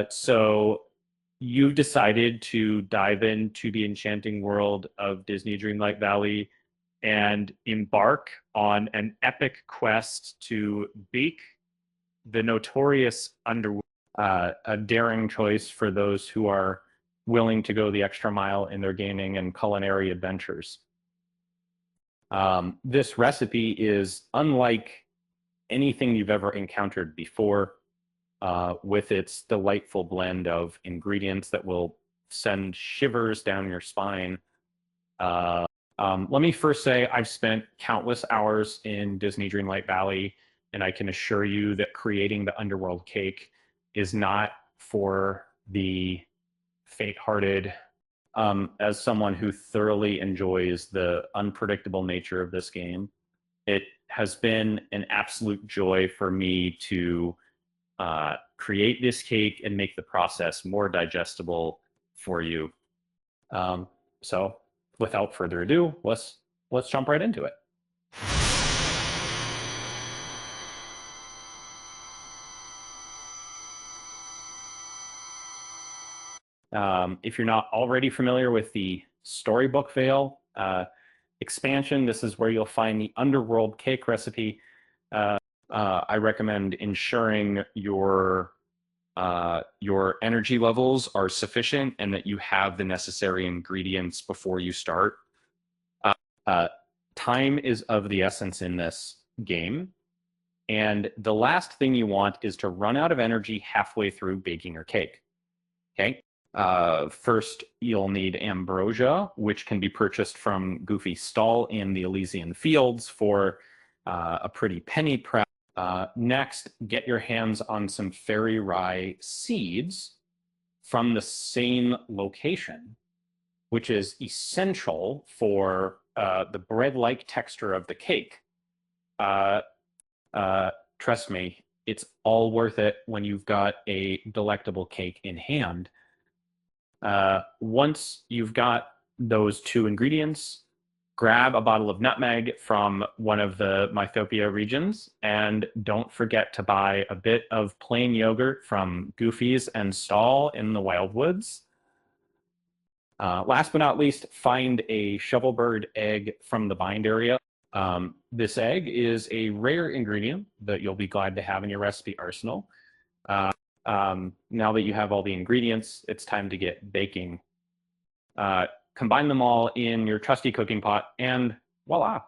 So you've decided to dive into the enchanting world of Disney Dreamlight Valley and embark on an epic quest to bake the notorious Underworld, a daring choice for those who are willing to go the extra mile in their gaming and culinary adventures. This recipe is unlike anything you've ever encountered before, with its delightful blend of ingredients that will send shivers down your spine. Let me first say I've spent countless hours in Disney Dreamlight Valley, and I can assure you that creating the Underworld Cake is not for the faint-hearted. As someone who thoroughly enjoys the unpredictable nature of this game, it has been an absolute joy for me to create this cake and make the process more digestible for you. So without further ado, let's jump right into it. If you're not already familiar with the Storybook Vale expansion, this is where you'll find the Underworld Cake recipe. I recommend ensuring your energy levels are sufficient and that you have the necessary ingredients before you start. Time is of the essence in this game, and the last thing you want is to run out of energy halfway through baking your cake. Okay. First, you'll need ambrosia, which can be purchased from Goofy's stall in the Elysian Fields for a pretty penny price. Next, get your hands on some fairy rye seeds from the same location, which is essential for the bread-like texture of the cake. Trust me, it's all worth it when you've got a delectable cake in hand. Once you've got those two ingredients, grab a bottle of nutmeg from one of the Mythopia regions, and don't forget to buy a bit of plain yogurt from Goofy's and Stall in the Wildwoods. Last but not least, find a shovelbird egg from the bind area. This egg is a rare ingredient that you'll be glad to have in your recipe arsenal. Now that you have all the ingredients, it's time to get baking. Combine them all in your trusty cooking pot, and voila.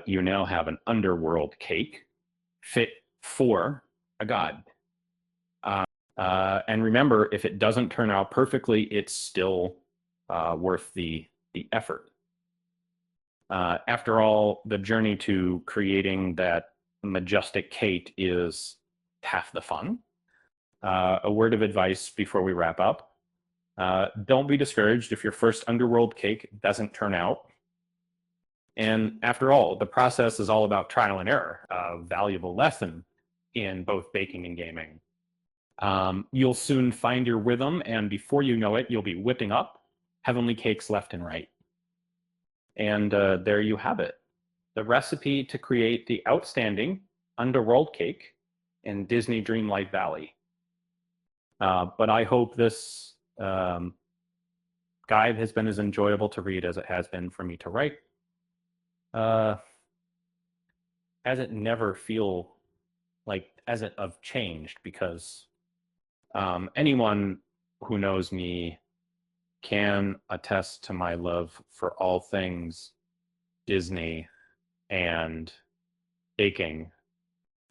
You now have an underworld cake fit for a god. And remember, if it doesn't turn out perfectly, it's still worth the effort. After all, the journey to creating that majestic cake is half the fun. A word of advice before we wrap up. Don't be discouraged if your first Underworld cake doesn't turn out. And after all, the process is all about trial and error, a valuable lesson in both baking and gaming. You'll soon find your rhythm, and before you know it, you'll be whipping up heavenly cakes left and right. And there you have it, the recipe to create the outstanding Underworld cake in Disney Dreamlight Valley. But I hope this guide has been as enjoyable to read as it has been for me to write. As it never feel like as it have changed, because anyone who knows me can attest to my love for all things Disney and baking.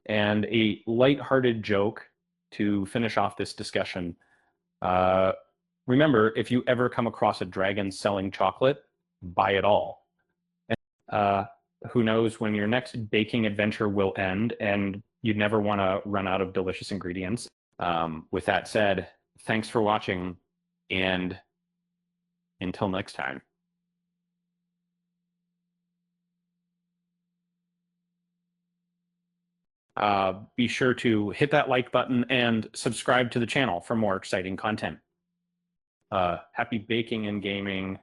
And a lighthearted joke to finish off this discussion. Remember, if you ever come across a dragon selling chocolate, buy it all. And, who knows when your next baking adventure will end, and you'd never want to run out of delicious ingredients. With that said, thanks for watching, and until next time. Be sure to hit that like button and subscribe to the channel for more exciting content. Happy baking and gaming.